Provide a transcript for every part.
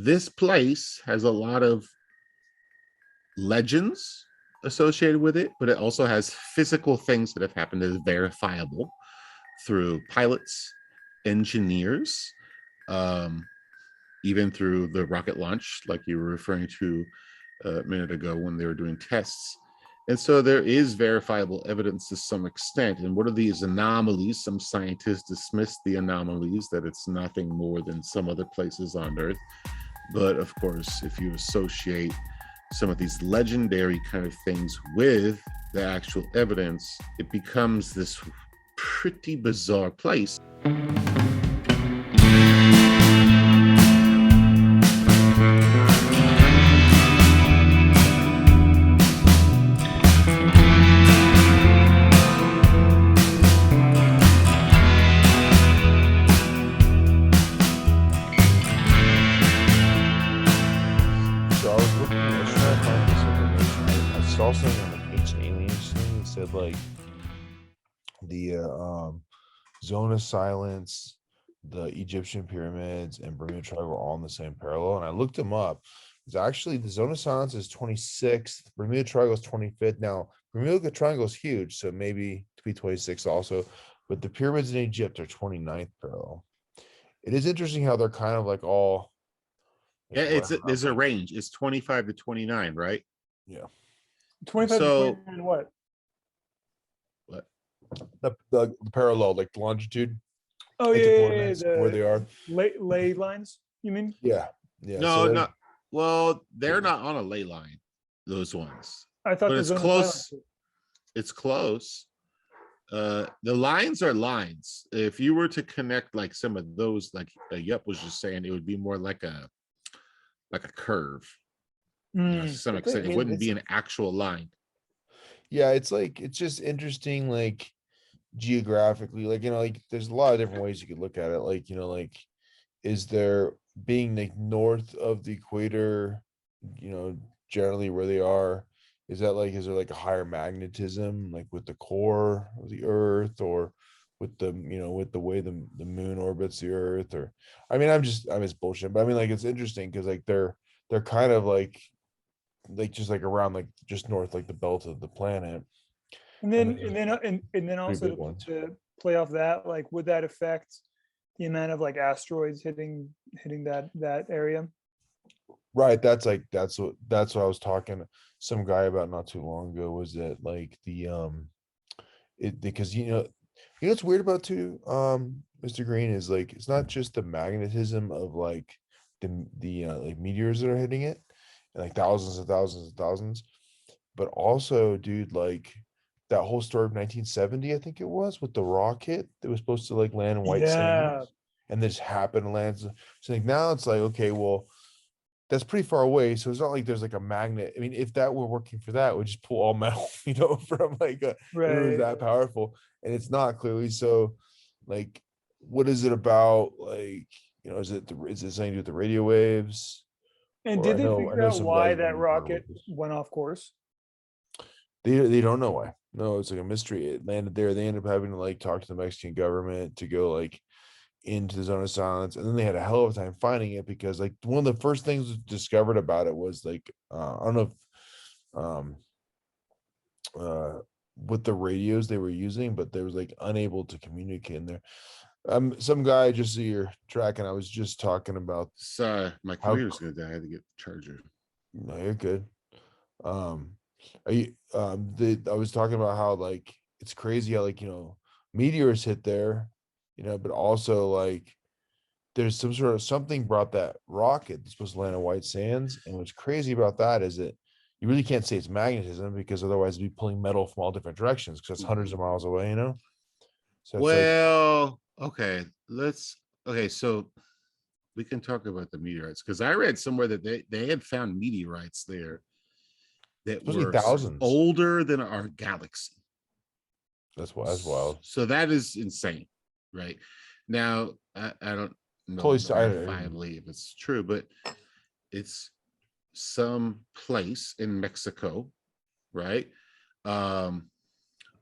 this place has a lot of legends associated with it, but it also has physical things that have happened that is verifiable through pilots, engineers, um, even through the rocket launch, like you were referring to a minute ago when they were doing tests. And so there is verifiable evidence to some extent. And what are these anomalies? Some scientists dismiss the anomalies that it's nothing more than some other places on Earth. But of course, if you associate some of these legendary kind of things with the actual evidence, it becomes this pretty bizarre place. Like the zone of silence, the Egyptian pyramids, and Bermuda Triangle are all in the same parallel. And I looked them up. It's actually the zone of silence is 26th, Bermuda Triangle is 25th. Now, Bermuda Triangle is huge, so maybe to be 26th also, but the pyramids in Egypt are 29th parallel. It is interesting how they're kind of like all. There's a range. It's 25 to 29, right? Yeah. 25 to 29 what? The parallel, like the longitude. Oh like yeah, where they are. Ley lines, you mean? Yeah. No, not well. They're not on a ley line. Those ones. I thought, but it's close. It's close. The lines are lines. If you were to connect like some of those, like Yup was just saying, it would be more like a curve. To some extent, it wouldn't be an actual line. Yeah, it's just interesting, like geographically, like like there's a lot of different ways you could look at it. Like is there being like north of the equator, generally where they are, is there like a higher magnetism, like with the core of the Earth, or with the with the way the moon orbits the Earth? Or I'm just bullshit, but like it's interesting because like they're kind of like just like around like just north, like the belt of the planet. And then also to play off that, like would that affect the amount of like asteroids hitting that area? Right, that's what I was talking to some guy about not too long ago, was that like the it, because what's weird about too, Mr. Green, is like it's not just the magnetism of like the like meteors that are hitting it, and like thousands and thousands and thousands, but also, dude, like that whole story of 1970, I think it was, with the rocket that was supposed to like land in White Sands, and this happened to land. So like now it's like, okay, well, that's pretty far away, so it's not like there's like a magnet. I mean, if that were working for that, it would just pull all metal, from like it was that powerful, and it's not clearly. So like, what is it about? Like, is it something to do with the radio waves? And did they figure out why that rocket went off course? They don't know why. No, it's like a mystery. It landed there. They ended up having to like talk to the Mexican government to go like into the zone of silence, and then they had a hell of a time finding it, because like one of the first things discovered about it was like I don't know if with the radios they were using, but they was like unable to communicate in there. Some guy, just so you're tracking, I was just talking about. Sorry, my computer's gonna die. I had to get the charger. No, you're good. I was talking about how like it's crazy how like meteors hit there, but also like there's some sort of something brought that rocket that's supposed to land in White Sands, and what's crazy about that is that you really can't say it's magnetism, because otherwise it'd be pulling metal from all different directions, because it's hundreds of miles away, So well, okay, so we can talk about the meteorites, because I read somewhere that they had found meteorites there that were thousands older than our galaxy. That's wild. So that is insane, right? Now I don't know verifiably if it's true, but it's some place in Mexico, right?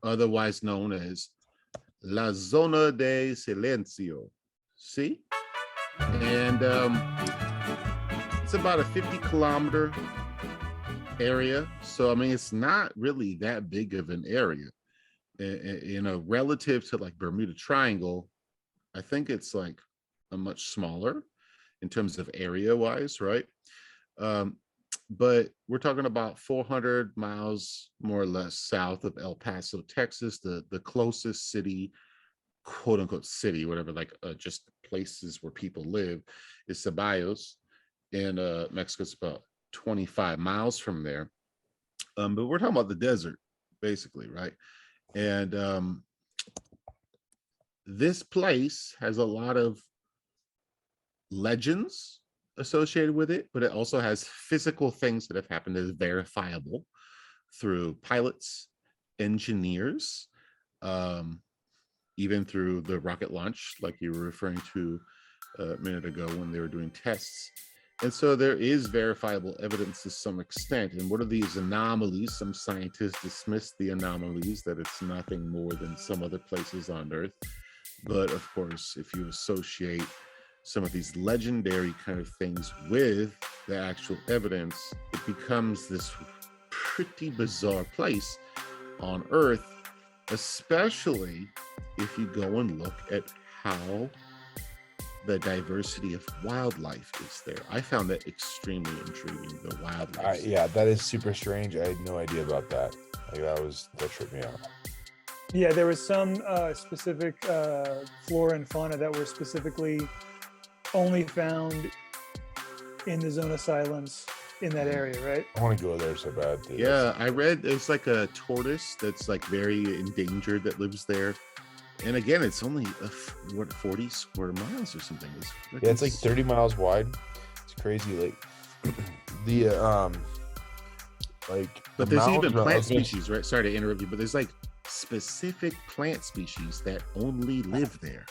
Otherwise known as La Zona de Silencio. See? And It's about a 50-kilometer area. So, I mean, it's not really that big of an area. Relative to like Bermuda Triangle, I think it's like a much smaller in terms of area wise, right? But we're talking about 400 miles more or less south of El Paso, Texas. The closest city, quote unquote city, whatever, like just places where people live, is Ceballos in Mexico. It's about 25 miles from there. But we're talking about the desert, basically, right? And this place has a lot of legends associated with it, but it also has physical things that have happened that is verifiable through pilots, engineers, even through the rocket launch, like you were referring to a minute ago when they were doing tests. And so there is verifiable evidence to some extent. And what are these anomalies? Some scientists dismiss the anomalies, that it's nothing more than some other places on Earth. But of course, if you associate some of these legendary kind of things with the actual evidence, it becomes this pretty bizarre place on Earth, especially if you go and look at how the diversity of wildlife is there. I found that extremely intriguing, the wildlife. Yeah, that is super strange. I had no idea about that. Like that tripped me out. Yeah, there was some specific flora and fauna that were specifically only found in the zone of silence in that area, right? I want to go there so bad. Dude. Yeah, I read there's like a tortoise that's like very endangered that lives there. And again, it's only 40 square miles or something. Yeah, it's like 30 miles wide. It's crazy. Like but there's even plant species, right? Sorry to interrupt you, but there's like specific plant species that only live there.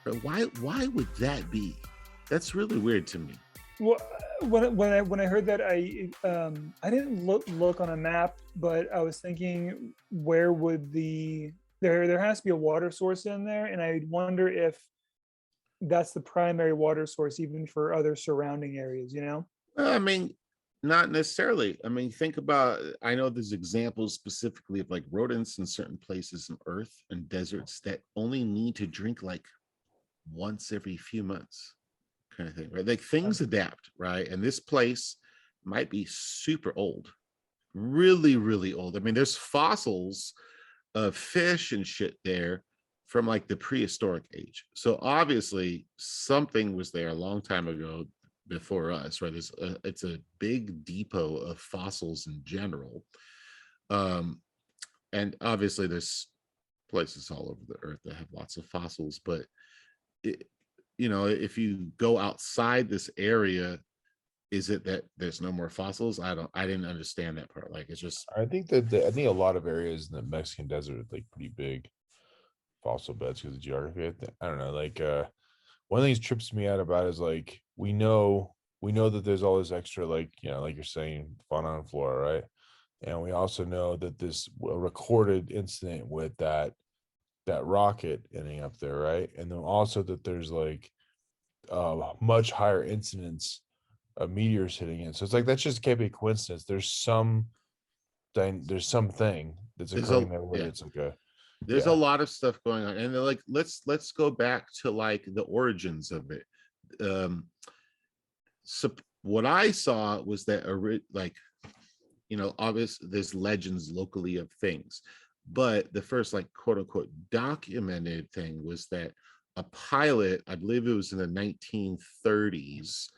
But why would that be? That's really weird to me. Well, when I heard that, I didn't look on a map, but I was thinking, where would there has to be a water source in there, and I wonder if that's the primary water source even for other surrounding areas, you know? I mean, not necessarily. I mean, think about, I know there's examples specifically of like rodents in certain places on Earth and deserts that only need to drink like once every few months, kind of thing, right? Like things adapt, right? And this place might be super old, really, really old. I mean, there's fossils of fish and shit there from like the prehistoric age. So obviously something was there a long time ago before us, right? It's a big depot of fossils in general. And obviously there's places all over the earth that have lots of fossils, but if you go outside this area, is it that there's no more fossils? I didn't understand that part. Like, it's just, I think that I think a lot of areas in the Mexican desert are like pretty big fossil beds because of geography. I don't know. Like one of the things trips me out about is like we know that there's all this extra, like, like you're saying, fauna and flora, right? And we also know that this recorded incident with that rocket ending up there, right? And then also that there's like much higher incidence of meteors hitting it. So it's like, that just can't be a coincidence. There's something that's occurring there where it's like there's a lot of stuff going on. And they're like, let's go back to like the origins of it. So what I saw was that obviously there's legends locally of things, but the first like quote unquote documented thing was that a pilot, I believe it was in the 1930s,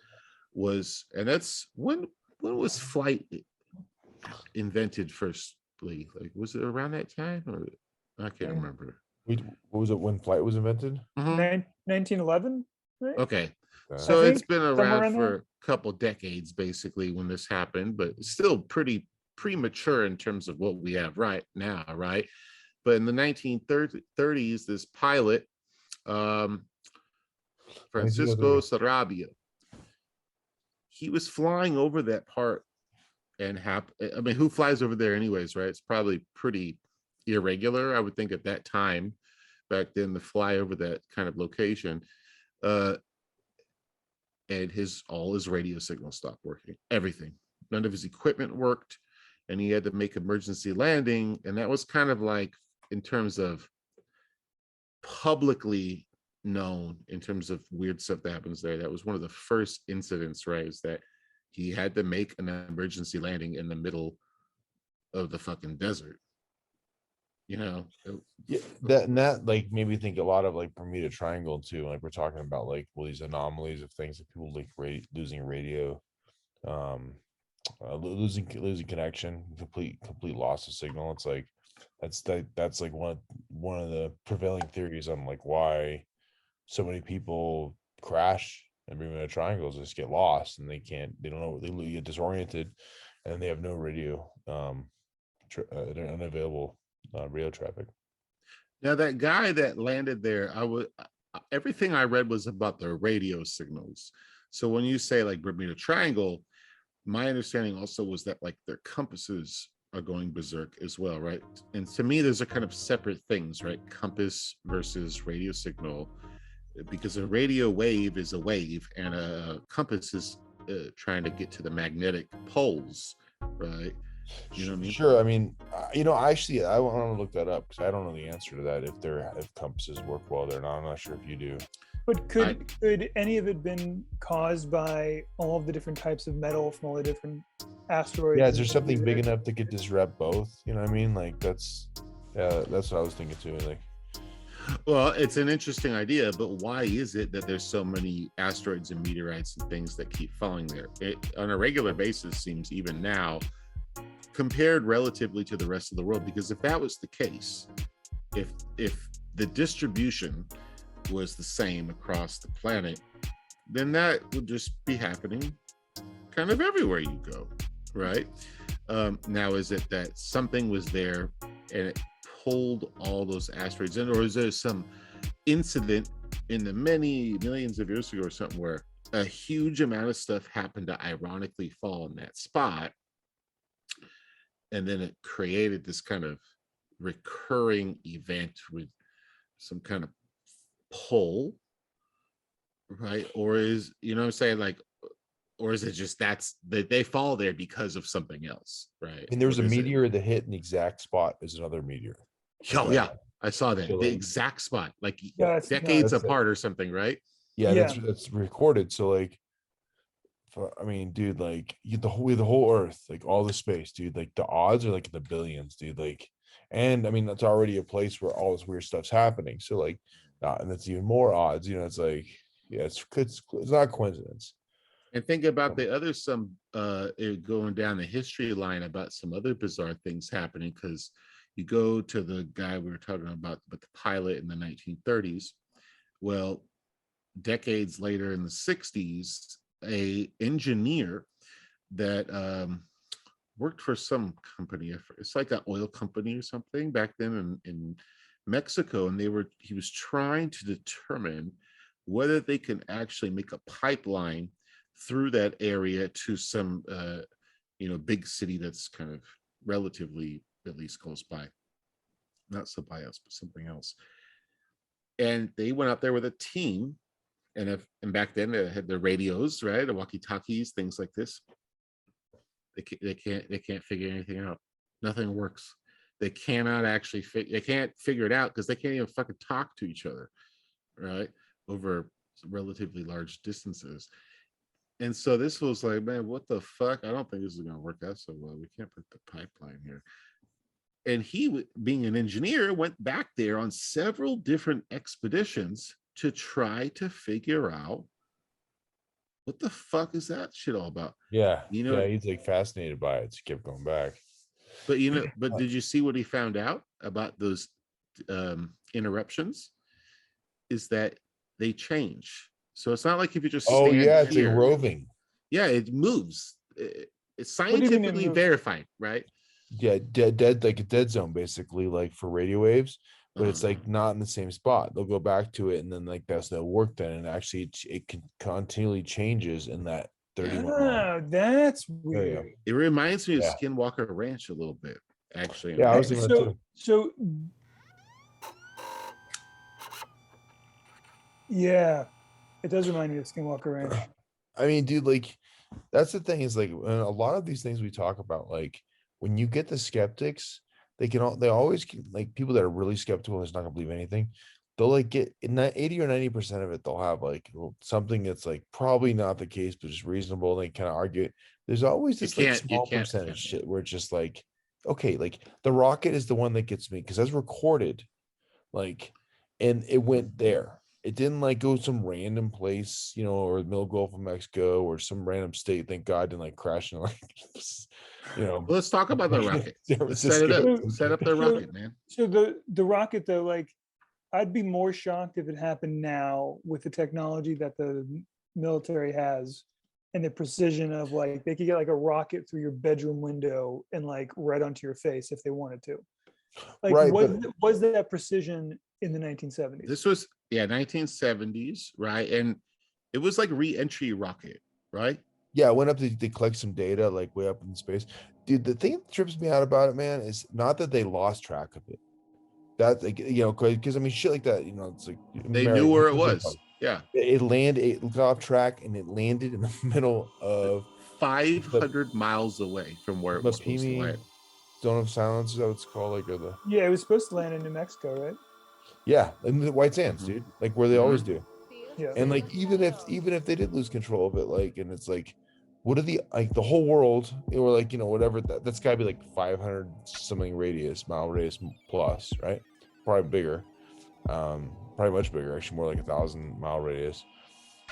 and that's when was flight invented firstly? Like, was it around that time, or I can't remember. What was it when flight was invented? 1911, right? Okay, so it's been around for a couple decades basically when this happened, but it's still pretty premature in terms of what we have right now, right? But in the 1930s, this pilot, Francisco Sarabia, he was flying over that part, and I mean, who flies over there anyways, right? It's probably pretty irregular, I would think, at that time back then, to fly over that kind of location. and all his radio signals stopped working. Everything. None of his equipment worked, and he had to make emergency landing. And that was kind of like, in terms of publicly known, in terms of weird stuff that happens there, that was one of the first incidents, right? Is that he had to make an emergency landing in the middle of the fucking desert. You know, Yeah, that like made me think a lot of like Bermuda Triangle too. Like we're talking about like these anomalies of things that people like losing radio, um, losing connection, complete loss of signal. It's like that's like one of the prevailing theories on like why so many people crash and Bermuda Triangles, just get lost and they don't know, they get disoriented, and they have no radio, they're unavailable radio traffic. now that guy that landed there, everything I read was about the radio signals. So when you say like Bermuda Triangle, my understanding also was that like their compasses are going berserk as well, right? And to me, those are kind of separate things, right? Compass versus radio signal, because a radio wave is a wave and a compass is trying to get to the magnetic poles, right? You know what I mean? Sure. I mean, actually, I want to look that up because I don't know the answer to that. If compasses work well there, not. I'm not sure if you do. But could any of it been caused by all of the different types of metal from all the different asteroids? Yeah, is there something big enough that could disrupt both? You know what I mean? Like that's what I was thinking too. Like, well, it's an interesting idea, but why is it that there's so many asteroids and meteorites and things that keep falling there? It, on a regular basis, seems even now, compared relatively to the rest of the world. Because if that was the case, if the distribution was the same across the planet, then that would just be happening kind of everywhere you go, right? Now, is it that something was there and it pulled all those asteroids in, or is there some incident in the many millions of years ago or something where a huge amount of stuff happened to ironically fall in that spot, and then it created this kind of recurring event with some kind of pull, right? Or is, you know what I'm saying, like, or is it just that they fall there because of something else, right? and there was a meteor that hit an exact spot as another meteor. Oh yeah, I saw that. So, The like, exact spot, like that's decades apart or something, right? yeah, Yeah. that's recorded. So like, I mean, dude, like the whole Earth, like all the space, dude, like the odds are like in the billions, dude. Like, and I mean, that's already a place where all this weird stuff's happening. So like, and that's even more odds. You know, it's like, yeah, it's not a coincidence. And think about the other going down the history line about some other bizarre things happening, because you go to the guy we were talking about, but the pilot in the 1930s. Well, decades later in the 60s, a engineer that worked for some company, it's like an oil company or something back then in Mexico, and he was trying to determine whether they can actually make a pipeline through that area to some big city that's kind of relatively at least close by, not so by us, but something else. And they went out there with a team, and back then they had the radios, right, the walkie-talkies, things like this. They can't figure anything out. Nothing works. They cannot actually they can't figure it out because they can't even fucking talk to each other, right, over relatively large distances. And so this was like, man, what the fuck? I don't think this is going to work out so well. We can't put the pipeline here. And he, being an engineer, went back there on several different expeditions to try to figure out what the fuck is that shit all about. Yeah, yeah, he's like fascinated by it. So he kept going back. But did you see what he found out about those interruptions? Is that they change. So it's not like if you just stand it's here, like roving. Yeah, it moves. It's scientifically verified, right? Yeah, dead like a dead zone, basically, like for radio waves, but it's like not in the same spot. They'll go back to it, and then like that's no work then, and actually it can continually changes in that 31. Oh, that's weird. It reminds me of Skinwalker Ranch a little bit, actually. Yeah, I was thinking that too. So yeah, it does remind me of Skinwalker Ranch. I mean, dude, like that's the thing is like a lot of these things we talk about, like when you get the skeptics, they always like people that are really skeptical and is not gonna believe anything. They'll like get in that 80 or 90% of it, they'll have like something that's like probably not the case, but just reasonable. And they kind of argue it. There's always You this like can't. You small can't. percentage shit where it's just like, okay, like the rocket is the one that gets me because that's recorded, like, and it went there. It didn't like go some random place, or the middle Gulf of Mexico or some random state. Thank God didn't like crash in like, Well, let's talk about the rocket. San Let's set it up. Francisco. Set up the rocket, man. So the rocket though, like I'd be more shocked if it happened now with the technology that the military has and the precision of like they could get like a rocket through your bedroom window and like right onto your face if they wanted to. Like Right, was that precision in the 1970s? This was 1970s, right? And it was like re-entry rocket, right? Yeah, I went up to collect some data, like way up in space. Dude, the thing that trips me out about it, man, is not that they lost track of it. That's like, because I mean, shit like that, it's like They knew where it was. Yeah. It got off track and it landed in the middle of 500 miles away from where it was supposed to land. Zone of Silence is that what it's called, like, or the Yeah, it was supposed to land in New Mexico, right? yeah, in the White Sands, dude, like where they always do. Yeah. And like even if they did lose control of it, like, and it's like, what are the whole world, or like whatever that's got to be like 500 something mile radius plus, right? Probably bigger, probably much bigger, actually more like 1,000 mile radius.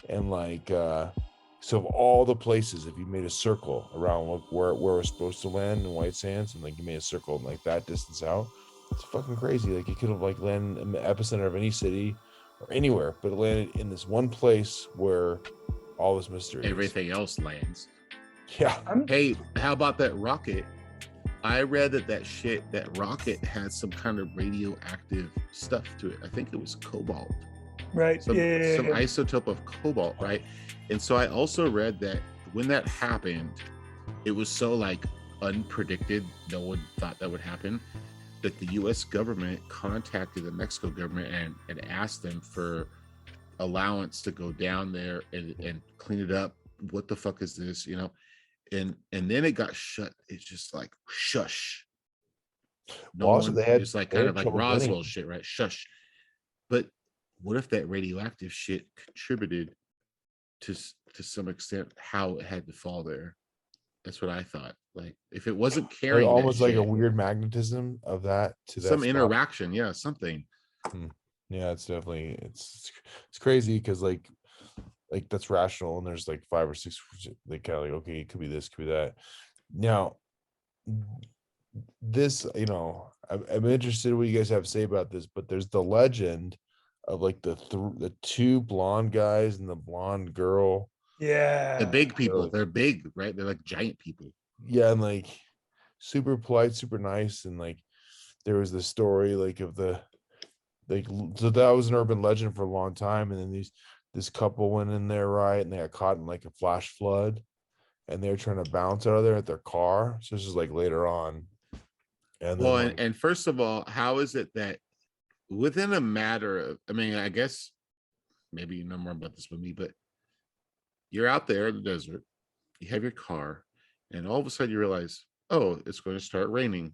And like so of all the places, if you made a circle around where we're supposed to land in White Sands, and like you made a circle like that distance out, it's fucking crazy. Like you could have like landed in the epicenter of any city or anywhere, but it landed in this one place where all this mystery Everything else lands. Yeah. Hey, how about that rocket? I read that rocket had some kind of radioactive stuff to it. I think it was cobalt. Right. Some yeah. isotope of cobalt, right? And so I also read that when that happened, it was so like unpredicted, no one thought that would happen, that the US government contacted the Mexico government and asked them for allowance to go down there and clean it up. What the fuck is this? And then it got shut. It's just like shush. No Well, also one, they had it's like they kind had of like trouble Roswell getting- shit, right? Shush. But what if that radioactive shit contributed to some extent how it had to fall there? That's what I thought. Like if it wasn't like, carrying that almost like a shit, weird magnetism of that to that some spot. interaction, yeah, something. Yeah, it's definitely it's crazy because like that's rational, and there's like 5 or 6 they kind of like, okay, it could be this, could be that. Now this, I'm interested in what you guys have to say about this, but there's the legend of like the 2 blonde guys and the blonde girl. Yeah. The big people, they're big, right? They're like giant people. Yeah, and like super polite, super nice, and like there was the story like of the like, so that was an urban legend for a long time, and then this couple went in there, right, and they got caught in like a flash flood, and they were trying to bounce out of there at their car. So this is like later on. And Well, then, and first of all, how is it that within a matter of, I mean, I guess maybe you know more about this with me, but you're out there in the desert, you have your car, and all of a sudden you realize, oh, it's going to start raining,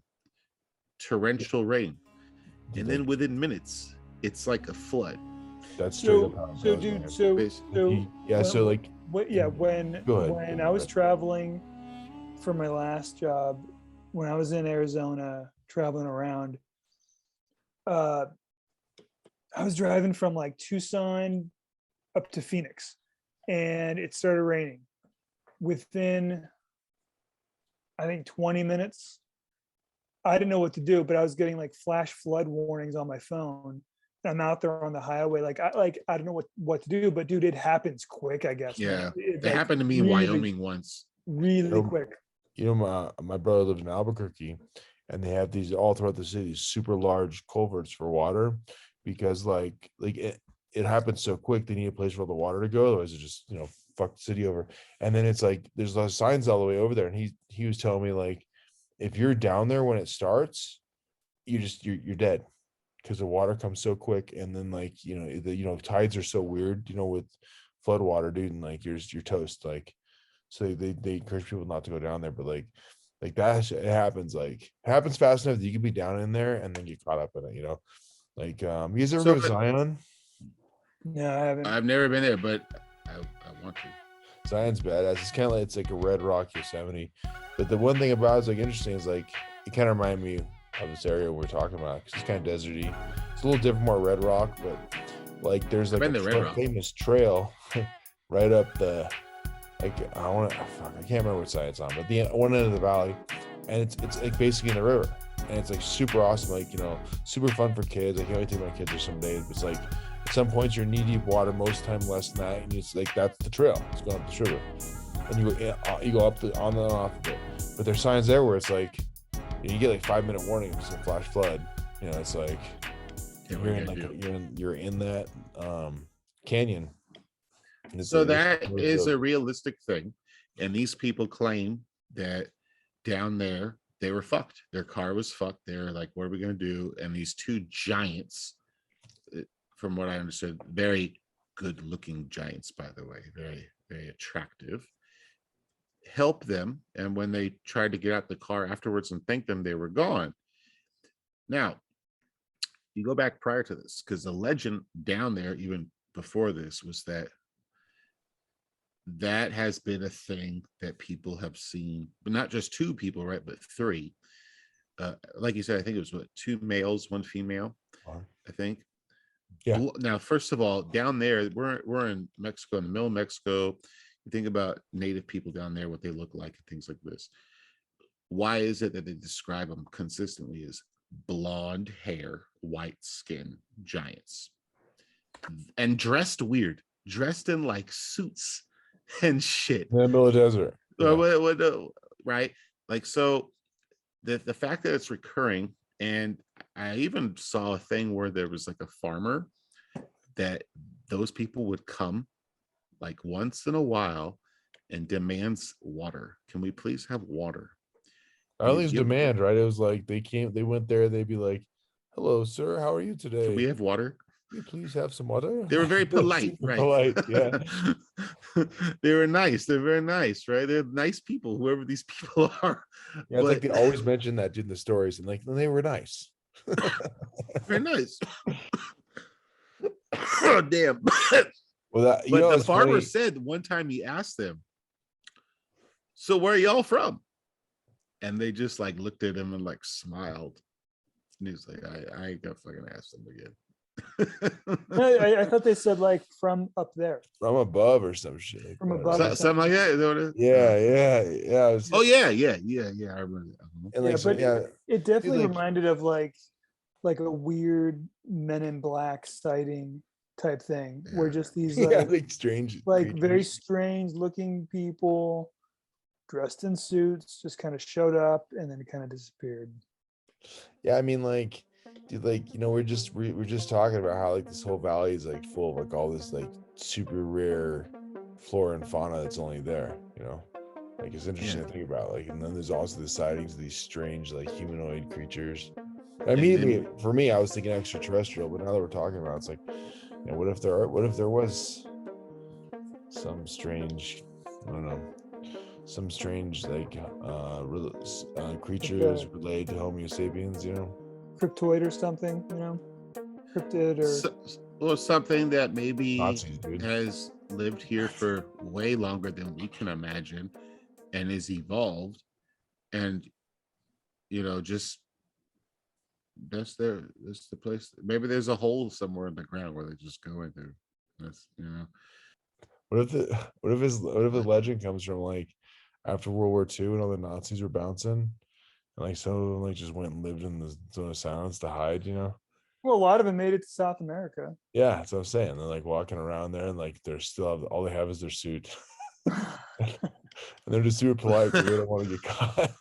torrential rain. And then within minutes, it's like a flood. That's straight up how it dude, goes, yeah, so like when I was traveling for my last job, when I was in Arizona traveling around, I was driving from like Tucson up to Phoenix, and it started raining. Within, I think, 20 minutes, I didn't know what to do, but I was getting like flash flood warnings on my phone. I'm out there on the highway, I don't know what to do, but dude, it happens quick, I guess. Yeah, it like, happened to me in Wyoming once. Really quick. My brother lives in Albuquerque, and they have these all throughout the city, super large culverts for water, because like it happens so quick. They need a place for all the water to go, otherwise it just fuck the city over. And then it's like there's those signs all the way over there, and he was telling me like, if you're down there when it starts, you're dead, because the water comes so quick. And then like the tides are so weird, with flood water, dude, and like you're toast. Like, so they encourage people not to go down there, but like that it happens. Like it happens fast enough that you could be down in there and then get caught up in it. You know, like you guys ever So go to Zion? No, I haven't. I've never been there, but I want to. Zion's badass. It's kind of like, it's like a red rock Yosemite. But the one thing about it's like interesting is like it kind of reminded me of this area we're talking about because it's kind of deserty. It's a little different, more red rock, but like there's like I've been to Red Rock. famous trail right up the like I can't remember what side it's on, but the one end of the valley, and it's like basically in the river, and it's like super awesome, like super fun for kids. I can't wait to take my kids there some days. But it's like at some points you're knee deep water, most of the time less than that, and it's like that's the trail. It's going up this river, and you go up on and off of it. But there's signs there where it's like you get like 5-minute warning if it's a flash flood. It's like you're in that canyon. So that is a realistic thing, and these people claim that down there they were fucked. Their car was fucked. They're like, "What are we gonna do?" And these two giants, from what I understood, very good-looking giants, by the way, very very attractive, help them. And when they tried to get out the car afterwards and thank them, they were gone. Now, you go back prior to this, because the legend down there, even before this, was that has been a thing that people have seen, but not just two people, right? But three. Like you said, I think it was what, 2 males, 1 female, I think. Yeah. Now, first of all, down there, we're in Mexico, in the middle of Mexico. You think about native people down there, what they look like, and things like this. Why is it that they describe them consistently as blonde hair, white skin giants, and dressed weird, dressed in like suits and shit in the middle of the desert? Yeah. Right? Like, so the fact that it's recurring, and I even saw a thing where there was like a farmer that those people would come like once in a while and demands water. Can we please have water? I don't think it's demand, right? It was like they went there, they'd be like, "Hello, sir, how are you today? Can we have water? Can you please have some water?" They were very polite, right? Polite, yeah. They were nice. They're very nice, right? They're nice people, whoever these people are. Yeah, it's like they always mention that in the stories, and like they were nice. Very nice. Oh, damn. Well, that but the farmer said one time he asked them, "So where are y'all from?" And they just like looked at him and like smiled. And he was like, I ain't gonna fucking ask them again. I thought they said like from up there, from above or some shit. Like from above, something like that. Is that what it is? Yeah. Oh yeah. I remember that. And like, it definitely reminded of like a weird Men in Black sighting type thing, where just these like strange, like very strange looking people dressed in suits just kind of showed up and then kind of disappeared. Yeah, I mean, like, dude, like, we're just talking about how like this whole valley is like full of like all this like super rare flora and fauna that's only there, like it's interesting to think about. Like, and then there's also the sightings of these strange like humanoid creatures. Immediately for me, I was thinking extraterrestrial, but now that we're talking about it, it's like, what if there was some strange, I don't know, some strange like creatures related to Homo sapiens, cryptoid or something, cryptid or something that maybe Nazis, has lived here for way longer than we can imagine and is evolved, and just that's the place. Maybe there's a hole somewhere in the ground where they just go into. That's What if the legend comes from like after World War II and all the Nazis were bouncing, and like some of them like just went and lived in the zone of silence to hide, Well, a lot of them made it to South America. Yeah, that's what I'm saying. They're like walking around there and like they're still all they have is their suit. And they're just super polite because they don't want to get caught.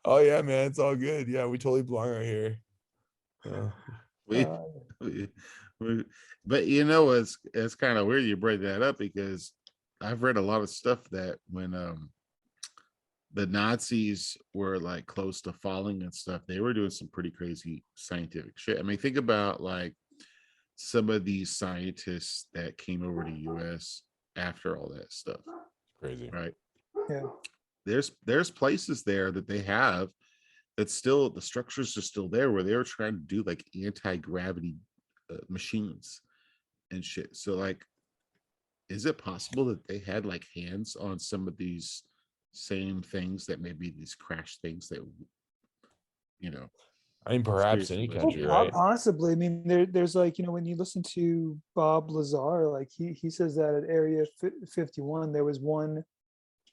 Oh yeah, man, it's all good. Yeah, we totally belong right here. But it's kind of weird you bring that up, because I've read a lot of stuff that when the Nazis were like close to falling and stuff, they were doing some pretty crazy scientific shit. I mean, think about like some of these scientists that came over to US after all that stuff, Crazy. right? Yeah. There's places there that they have that's still, the structures are still there, where they were trying to do like anti-gravity machines and shit. So like, is it possible that they had like hands on some of these same things, that maybe these crash things that, you know, I mean, perhaps seriously any was country, made? right? Possibly. I mean, there's like, when you listen to Bob Lazar, like he says that at Area 51, there was one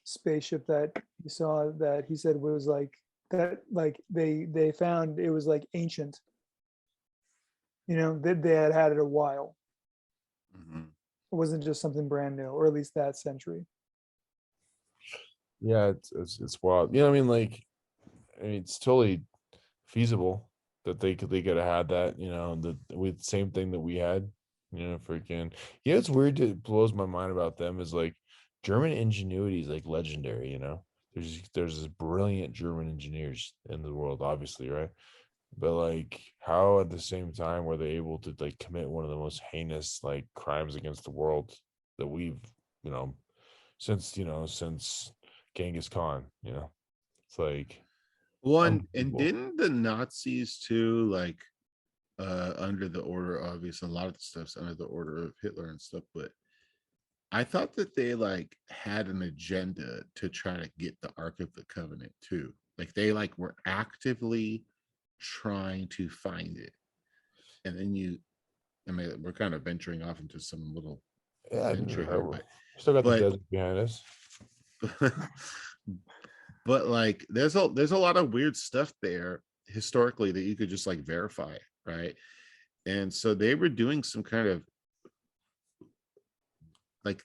spaceship that he saw that he said was like that, like they found it was like ancient. That they had it a while. Mhm. It wasn't just something brand new, or at least that century. Yeah, it's wild. You know, what I mean, like, I mean, it's totally feasible that they could have had that. You know, with the same thing that we had. You know, freaking. You know, it's weird. It blows my mind about them is like German ingenuity is like legendary. You know, there's this brilliant German engineers in the world, obviously, right? But like, how at the same time were they able to like commit one of the most heinous like crimes against the world that we've, you know, since Genghis Khan, you know? It's like One, and unbelievable. didn't the Nazis too, like under the order, obviously a lot of the stuff's under the order of Hitler and stuff, but I thought that they like had an agenda to try to get the Ark of the Covenant too. Like they like were actively trying to find it. And then I mean, we're kind of venturing off into some little Yeah, I mean, adventure here, we still got the but desert behind us. but like there's a lot of weird stuff there historically that you could just like verify, right? And so they were doing some kind of like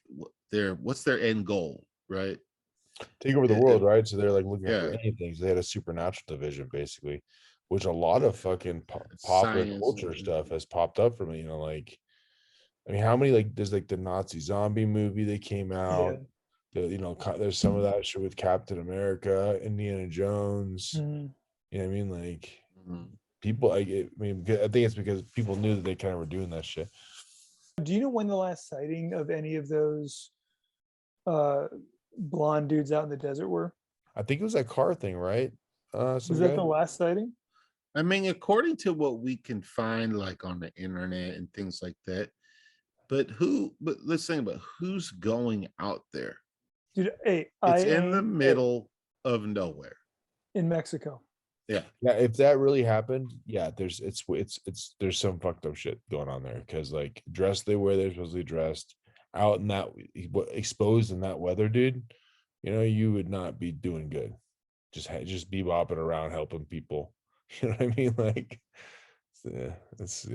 what's their end goal, right? Take over the It- world, right? So they're like looking for yeah, anything. So they had a supernatural division basically, which a lot of fucking popular science. culture stuff has popped up from it. You know, like I mean, how many like there's like the Nazi zombie movie that came out. Yeah. There's some of that shit with Captain America, Indiana Jones. Mhm. You know what I mean? Like Mhm. people, I mean, I think it's because people knew that they kind of were doing that shit. Do you know when the last sighting of any of those uh blonde dudes out in the desert were? I think it was that car thing, right? Was Some that guy. the last sighting? I mean, according to what we can find like on the internet and things like that, but let's think about who's going out there. Dude, hey, It's in the middle of nowhere. in Mexico. Yeah. Yeah, if that really happened, yeah, there's there's some fucked up shit going on there because like dressed they wear they're supposedly dressed out in that exposed in that weather, dude. You know, you would not be doing good. Just be bopping around helping people. You know what I mean? Like, it's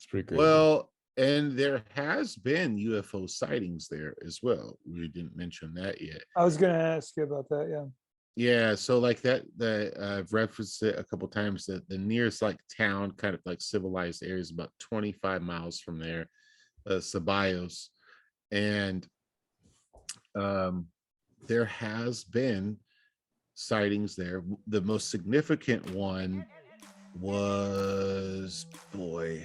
pretty crazy. Well, and there has been UFO sightings there as well. We didn't mention that yet. I was gonna ask you about that. Yeah. Yeah, so like I've referenced it a couple times, that the nearest like town, kind of like civilized area, is about 25 miles from there, Ceballos. And there has been sightings there. The most significant one was, boy,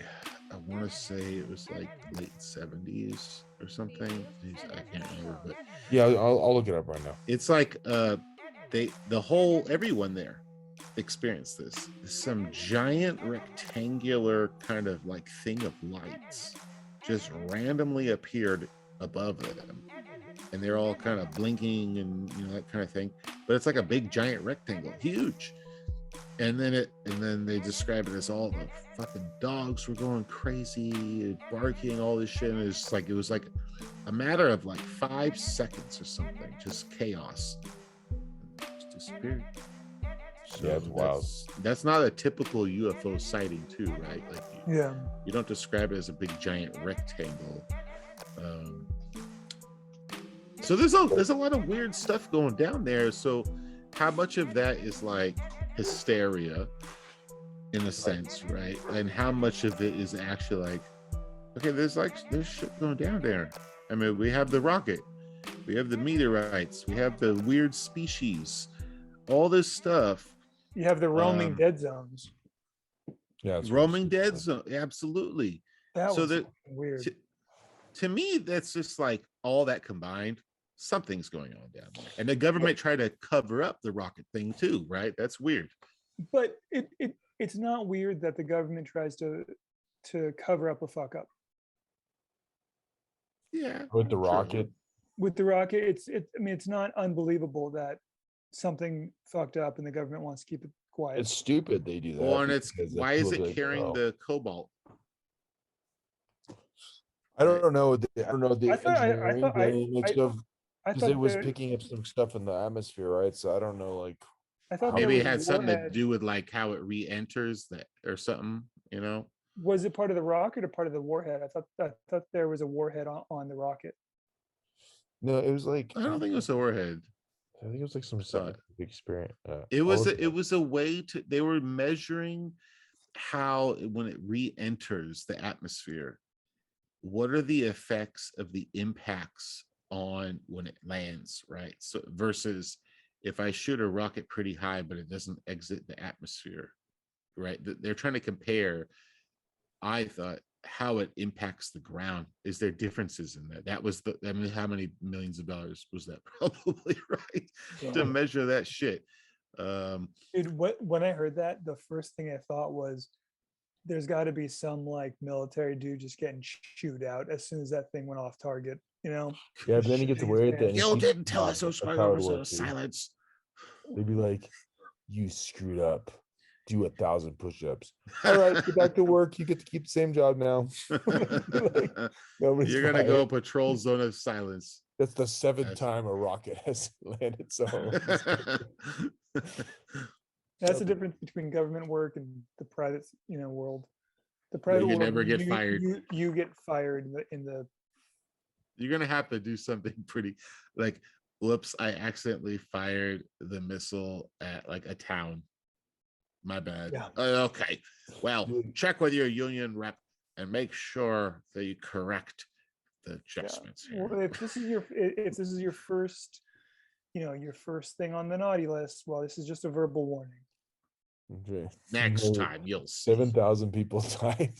I want to say it was like late 70s or something. Jeez, I can't remember, but Yeah, I'll look it up right now. it's like everyone there experienced this. Some giant rectangular kind of like thing of lights just randomly appeared above them, and they're all kind of blinking and that kind of thing, but it's like a big giant rectangle, huge. And then they describe it as all the fucking dogs were going crazy, barking, all this shit. And it was like a matter of like 5 seconds or something, just chaos. Just disappeared. So Yeah, it's wild. that's not a typical UFO sighting too, right? Like Yeah. you don't describe it as a big giant rectangle. So there's a lot of weird stuff going down there. So how much of that is like hysteria in a sense, right? And how much of it is actually like, okay, there's shit going down there. I mean, we have the rocket, we have the meteorites, we have the weird species, all this stuff. You have the roaming dead zones. Yeah, it's Roaming dead zone, absolutely. That So was that fucking weird. to me, that's just like all that combined. Something's going on down there, and the government tried to cover up the rocket thing too, right? That's weird. But it's not weird that the government tries to cover up a fuck up. Yeah, With the true. rocket. With the rocket, I mean, it's not unbelievable that something fucked up and the government wants to keep it quiet. It's stupid they do that. Well, and it's because why is people it be like, carrying "Oh." the cobalt? I don't know. I don't know the I thought engineering dynamics of I because it thought was there picking up some stuff in the atmosphere, right? So I don't know, like I thought how there Maybe was it a had something to warhead. do with like how it re-enters that or something, you know? Was it part of the rocket or part of the warhead? I thought there was a warhead on the rocket. no, it was like I don't think it was a warhead. I think it was like some saw it. scientific experience. It was a way to they were measuring how when it re-enters the atmosphere, what are the effects of the impacts on when it lands, right? So versus if I shoot a rocket pretty high but it doesn't exit the atmosphere, right? They're trying to compare, I thought, how it impacts the ground. Is there differences in that? That was I mean, how many millions of dollars was that? Probably, right? To Yeah. measure that shit. Dude, when I heard that, the first thing I thought was there's got to be some like military dude just getting chewed out as soon as that thing went off target, you know? Yeah, but then he gets Shitting his away with it. And pants. Gil he didn't tell us those that's how it was works, dude. silence. They'd be like, "You screwed up. Do 1,000 push-ups. All right, get back to work. You get to keep the same job now." Like, nobody's You're gonna go fired. patrol zone of silence. That's the 7th That's- time a rocket has landed somewhere. That's the difference between government work and the private, world. The You private can world, never get fired. You get fired in the. You're gonna have to do something pretty like, whoops, I accidentally fired the missile at like a town. My bad. Yeah. Okay. Well, Dude. check with your union rep and make sure that you correct the adjustments here. Well, if this is your first, your first thing on the naughty list, well, this is just a verbal warning. Okay. Next No, time you'll see. 7,000 people died.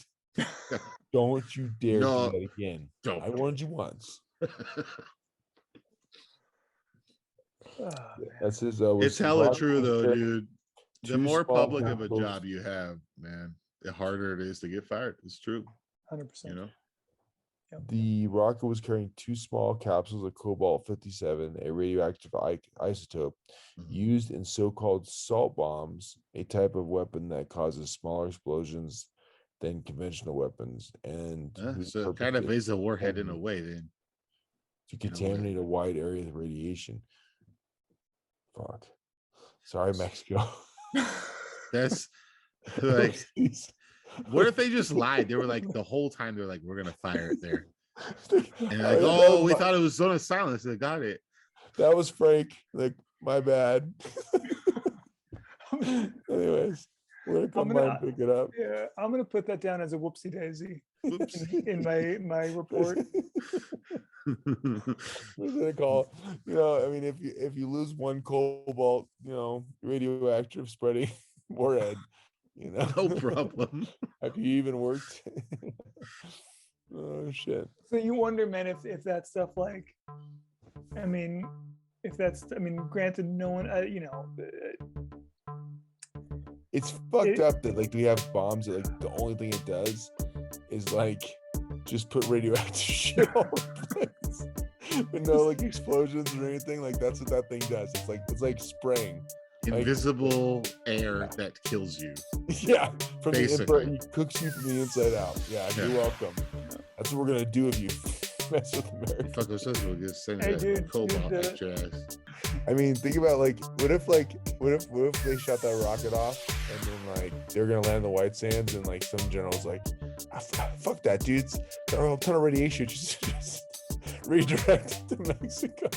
Don't you dare No, do that again. don't. I warned you once. Oh, That's his. It's hella true though, dude. The more small public of a capsules. job you have, man, the harder it is to get fired. It's true. 100%. You know, The rocket was carrying 2 small capsules of cobalt-57, a radioactive isotope Mhm. used in so-called salt bombs, a type of weapon that causes smaller explosions than conventional weapons, and whose so it purpose kind of is is a warhead in a way. Then to in a way. contaminate a wide area with radiation. Fuck. Sorry, Mexico. That's like, Oopsies. what if they just lied? They were like the whole time they're like, we're gonna fire it there, and they're like, That oh, was we my- thought it was zone of silence. They got it. That was Frank. Like, my bad. Anyways, we're gonna come by and pick it up. Yeah, I'm gonna put that down as a whoopsie daisy Whoops. in my report. What's it called? I mean, if you lose one cobalt, radioactive spreading warhead, No problem. Have you even worked? Oh shit. So you wonder, man, if that stuff like, I mean, granted, no one, It's fucked up that like we have bombs that like the only thing it does is like just put radioactive shit all over the place. With no like explosions or anything. Like that's what that thing does. It's like spraying. Invisible air that kills you. Yeah, from Basically. the it cooks you from the inside out. Yeah, Yeah. you're welcome. That's what we're gonna do if you mess with America. Fuck us, we'll just send Hey, that dude, cobalt dude, at your ass. I mean, think about what if they shot that rocket off and then like they're gonna land in the White Sands and like some general's like, fuck that, dudes. There are a ton of radiation. Just redirect it to Mexico.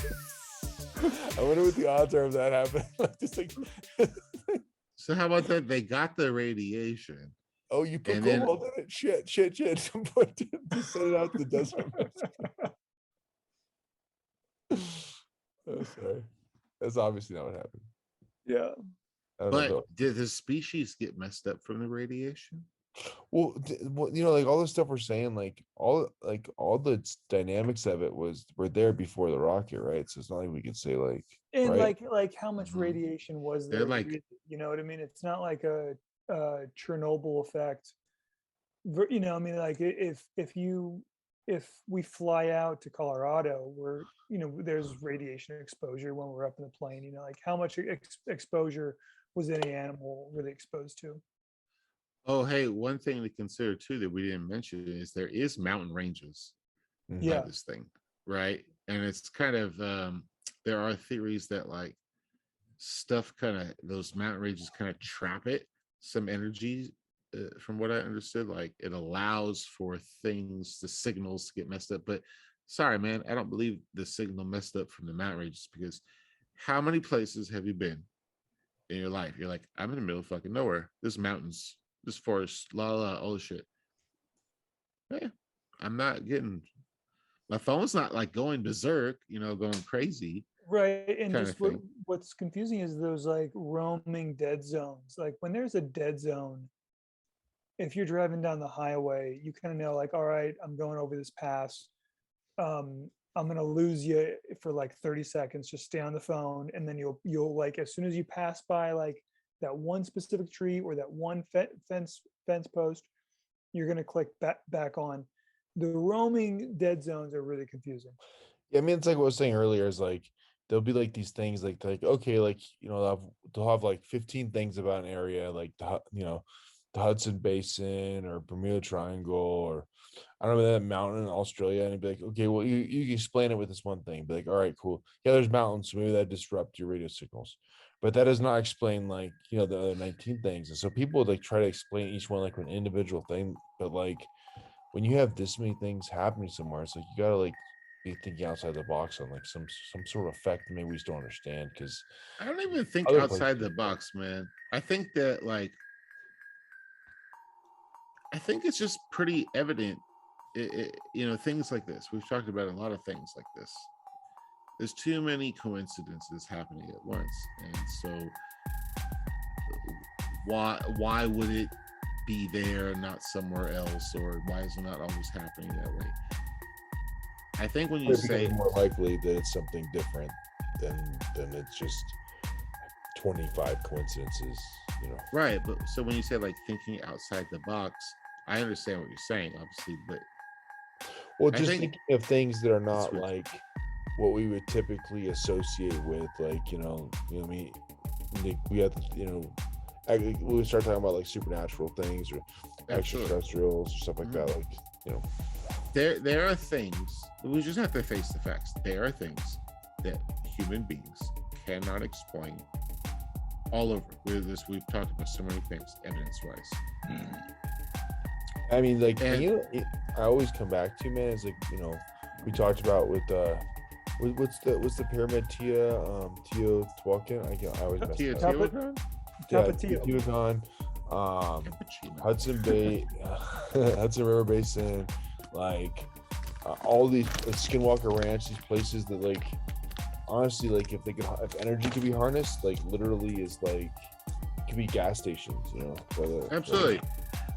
I wonder what the odds are of that happening. Just like, So how about that? They got the radiation. oh, you put And then- cobalt in it? Shit. Just send it out to the desert. Oh, sorry. That's obviously not what happened. yeah. I don't know. But did the species get messed up from the radiation? Well, you know, like all the stuff we're saying, like all the dynamics of it were there before the rocket, right? So it's not like we could say like, And right? like how much Mhm. radiation was They're there? like, You know what I mean? It's not like a Chernobyl effect. You know, I mean, like if we fly out to Colorado, we're there's radiation exposure when we're up in the plane. You know, like how much exposure was any animal really exposed to? oh, hey, one thing to consider too that we didn't mention is there is mountain ranges by Yeah, this thing, right? And it's kind of there are theories that like stuff kind of those mountain ranges kind of trap it some energy, from what I understood, like it allows for things, the signals to get messed up. But sorry, man, I don't believe the signal messed up from the mountain ranges, because how many places have you been in your life? You're like, I'm in the middle of fucking nowhere. This mountains, this forest, all this shit. Yeah, I'm not getting, my phone's not like going berserk, going crazy right. And kind of just thing. what's confusing is those like roaming dead zones. Like when there's a dead zone, if you're driving down the highway, you kind of know, like, all right, I'm going over this pass. I'm gonna lose you for like 30 seconds. Just stay on the phone, and then you'll like as soon as you pass by like that one specific tree or that one fence post, you're gonna click back on. The roaming dead zones are really confusing. Yeah, I mean, it's like what I was saying earlier is like there'll be like these things like okay, like you know, they'll have like 15 things about an area, like the Hudson Basin or Bermuda Triangle or I don't know that mountain in Australia, and it'd be like, okay, well, you can explain it with this one thing. Be like, all right, cool. Yeah, there's mountains, so maybe that disrupt your radio signals. But that does not explain like, the other 19 things. And so people would like try to explain each one like an individual thing. But like when you have this many things happening somewhere, it's like you gotta like be thinking outside the box on like some sort of effect maybe we just don't understand because I don't even think other places. outside the box, man. I think that like I think it's just pretty evident. Things like this. We've talked about a lot of things like this. There's too many coincidences happening at once, and so why would it be there, not somewhere else, or why is it not always happening that way? I think when you Because say it's more likely that it's something different than it's just 25 coincidences, right, but so when you say like thinking outside the box, I understand what you're saying, obviously, but Well, I just think thinking of things that are it's not weird. like what we would typically associate with, like, I mean, like we have, we would start talking about like supernatural things or Absolutely. extraterrestrials or stuff like that. Like, you know, There are things, we just have to face the facts. There are things that human beings cannot explain all over. We've talked about so many things evidence wise. I mean, like, And I always come back to, man, is like, we talked about with what's the pyramid Teotihuacan? I always mess it up. Teotihuacan? Yeah, Tapatio. Teotihuacan, Cappuccino. Hudson Bay, Hudson River Basin, like all these Skinwalker Ranch, these places that like honestly, like if energy could be harnessed, like literally is like could be gas stations, Absolutely.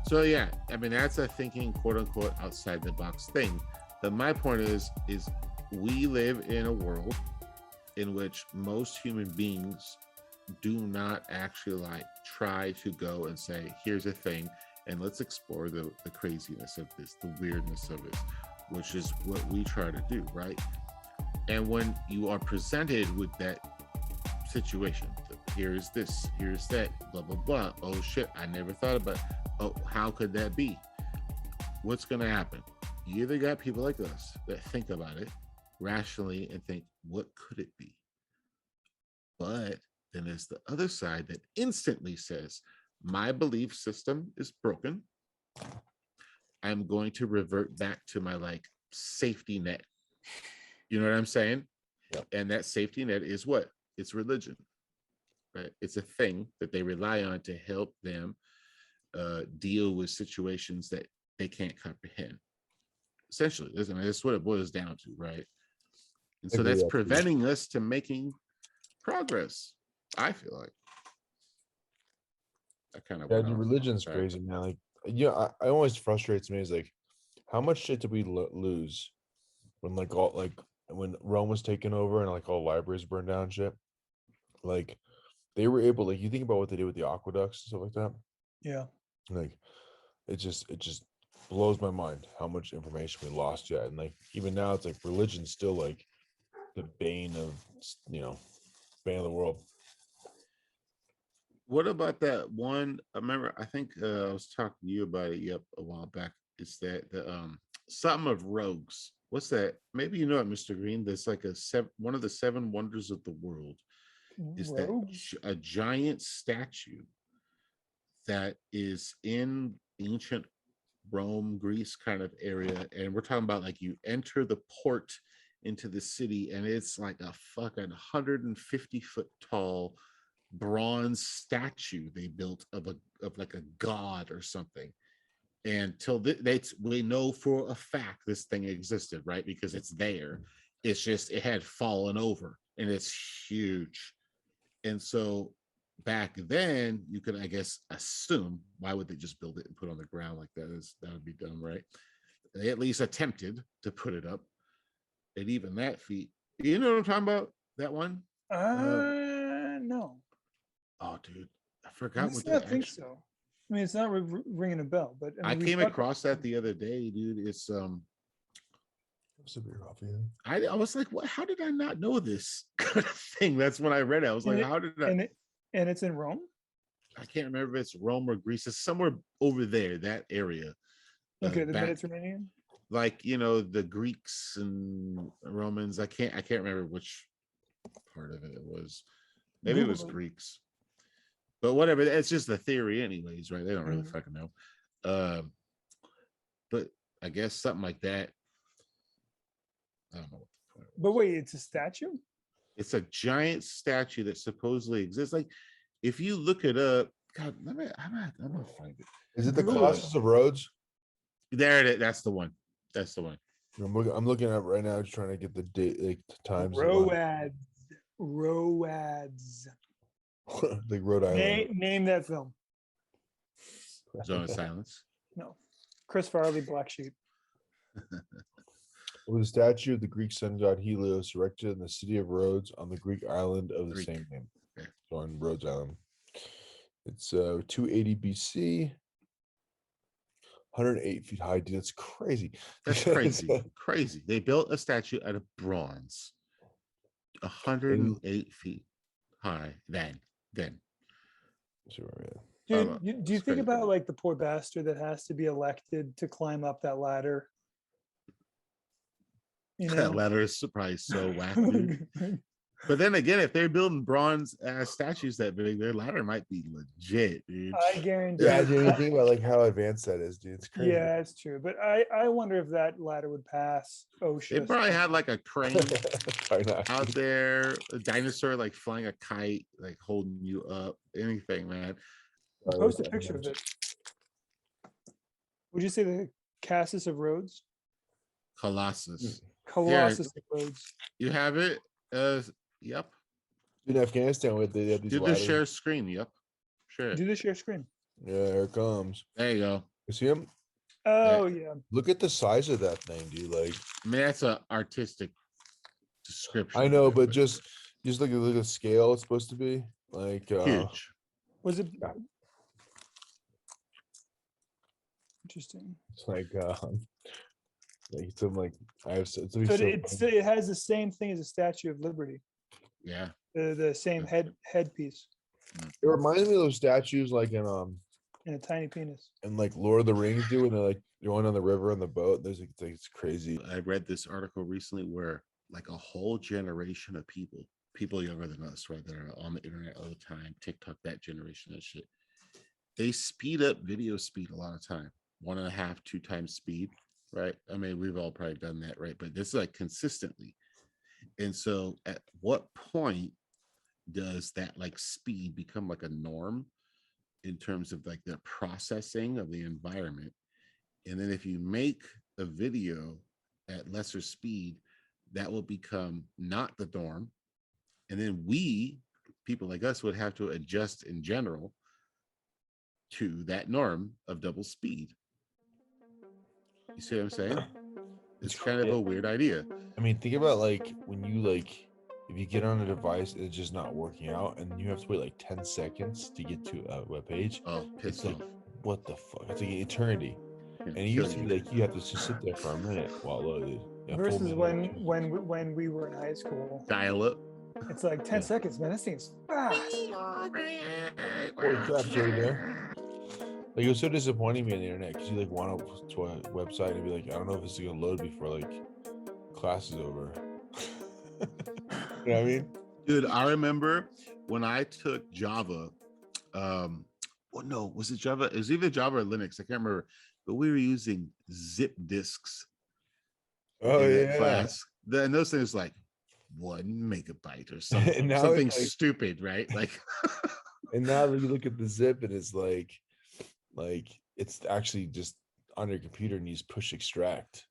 So yeah, I mean that's a thinking quote unquote outside the box thing. But my point is we live in a world in which most human beings do not actually like try to go and say, here's a thing, and let's explore the craziness of this, the weirdness of it, which is what we try to do, right? And when you are presented with that situation, here's this, here's that, blah blah blah, oh shit, I never thought about, oh, how could that be? What's going to happen? You either got people like us that think about it rationally and think, what could it be? But then there's the other side that instantly says, my belief system is broken. I'm going to revert back to my like safety net. You know what I'm saying? Yep. And that safety net is what? It's religion, right? It's a thing that they rely on to help them deal with situations that they can't comprehend. Essentially, that's what it boils down to, right? And so that's preventing us to making progress. I feel like I kind of yeah, dude, religion's crazy, man. Like I always frustrates me is like, how much shit did we lose when like all like when Rome was taken over and like all libraries burned down and shit? Like they were able, like you think about what they did with the aqueducts and stuff like that. Yeah. Like it just blows my mind how much information we lost yet. And like even now it's like religion's still like the bane of bane of the world. What about that one? I remember, I think I was talking to you about it, yep, a while back. It's that the something of rogues. What's that? Maybe you know it, Mr. Green. There's like one of the seven wonders of the world is that Rogues? a giant statue that is in ancient Rome, Greece kind of area. And we're talking about like you enter the port into the city, and it's like a fucking 150-foot tall bronze statue they built of like a god or something. And till we know for a fact this thing existed, right? Because it's there. It's just it had fallen over, and it's huge. And so back then, you could, I guess, assume, why would they just build it and put it on the ground like that? That would be dumb, right? They at least attempted to put it up. And even that feat, you know what I'm talking about? That one? No. Oh, dude, I I forgot what don't the think actual. so. I mean, it's not ringing a bell, but I I mean, we came talked across that the other day, dude. It's It's a bit rough, yeah. I was like, what? How did I not know this kind of thing? That's when I read it. I was and like, it, how did I? and it and it's in Rome. I can't remember if it's Rome or Greece. It's somewhere over there, that area. Okay, the Back, Mediterranean. like the Greeks and Romans. I can't remember which part of it was. Maybe it was Google it. Greeks, but whatever. It's just the theory, anyways, right? They don't really Mhm. fucking know. But I guess something like that. I don't know what the point But was. wait, it's a statue? It's a giant statue that supposedly exists. Like, if you look it up, God, I'm gonna find it. Is it the Google it. Colossus of Rhodes? There it is. That's the one. That's the one. I'm looking at it right now, just trying to get the date, like the times. Roads. Roads. Like Rhode Island. Name that film. Zone of Silence. No. Chris Farley, Black Sheep. With a statue of the Greek sun god Helios erected in the city of Rhodes on the Greek island of the Greek. same name. Okay. So on Rhodes Island. It's 280 BC. 108 feet high, dude. That's crazy. That's crazy. Crazy. They built a statue out of bronze, 108 feet high. Then. Sure, yeah. Dude, do you it's think crazy. about like the poor bastard that has to be elected to climb up that ladder? You That know? ladder is probably so whack, dude. But then again, if they're building bronze statues that big, their ladder might be legit, dude. I guarantee. Yeah, dude. You think about like how advanced that is, dude. It's crazy. Yeah, it's true. But I wonder if that ladder would pass OSHA. They probably had like a crane Probably not. out there, a dinosaur like flying a kite, like holding you up, anything, man. Post a picture of it. Would you say the Cassis of Rhodes? Colossus. Colossus of Rhodes. You have it? Yep. In Afghanistan, with they have these Do the ladders. share screen. Yep. Sure. Do the share screen. Yeah, here it comes. There you go. You see him? Oh yeah. Look at the size of that thing, dude. Like, I mean, that's an artistic description. I of know, it, but just look at the scale it's supposed to be. Like, huge. Was it Yeah. interesting? It's like some like I have. So it has the same thing as a Statue of Liberty. Yeah. The same headpiece It reminds me of those statues like in and a tiny penis. like Lord of the Rings do when they're like going on the river on the boat. There's like it's crazy. I read this article recently where like a whole generation of people younger than us, right, that are on the internet all the time, TikTok, that generation, that shit, they speed up video speed a lot of time, 1.5, 2 times speed, right? I mean, we've all probably done that, right? But this is like consistently. And so at what point does that like speed become like a norm in terms of like the processing of the environment? And then if you make a video at lesser speed, that will become not the norm. And then people like us would have to adjust in general to that norm of double speed. You see what I'm saying? It's kind of a weird idea. I mean, think about like when you like if you get on a device and it's just not working out and you have to wait like 10 seconds to get to a web page. Oh, It's pissed like off. what the fuck? It's like an eternity. Gonna And it kill used to be you. like you have to just sit there for a minute while it loaded. A full Versus minute. when we were in high school, Dial up. it's like 10 Yeah. seconds, man. This thing's fast. Holy crap, it's already there. Like it was so disappointing me on the internet because you like want to a website and be like, I don't know if this is gonna load before like class is over. You know what I mean? Dude, I remember when I took Java. Well, no, was it Java? It was either Java or Linux. I can't remember. But we were using zip disks Oh in that yeah. class. Then those things like 1 megabyte or something. And now Something it's like, stupid, right? Like and now you look at the zip and it's like it's actually just on your computer and you just push extract.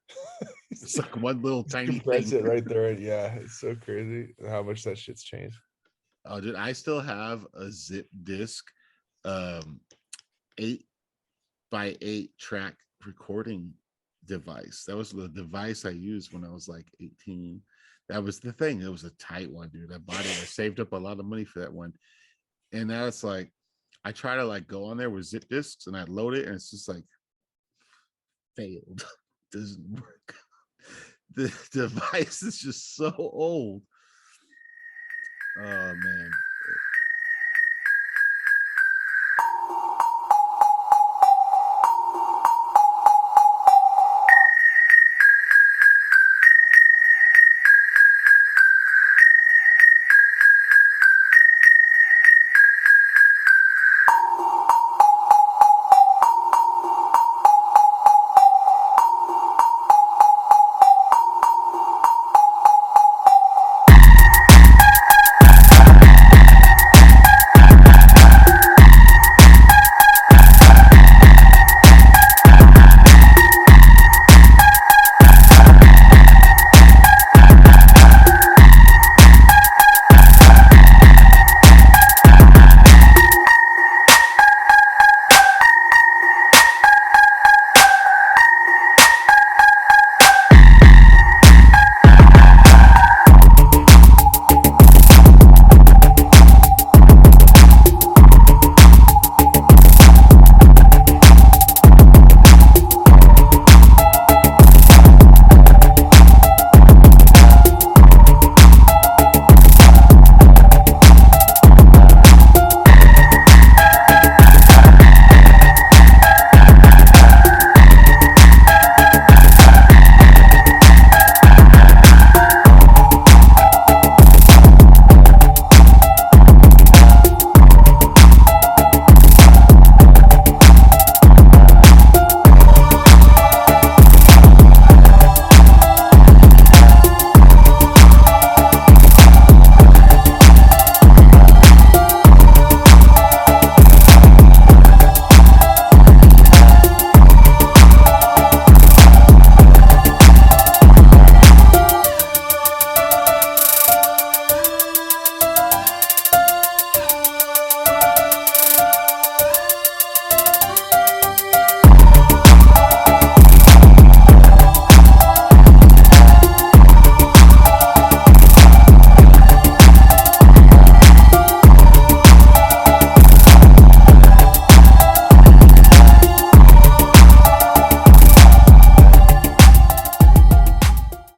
it's like one little tiny Compress thing. it right there. And yeah, it's so crazy how much that shit's changed. Oh, dude, I still have a zip disk, 8x8 track recording device. That was the device I used when I was like 18. That was the thing. It was a tight one, dude. I bought it. I saved up a lot of money for that one. And now it's like I try to like go on there with zip disks and I load it and it's just like failed. Doesn't work. The device is just so old. Oh man.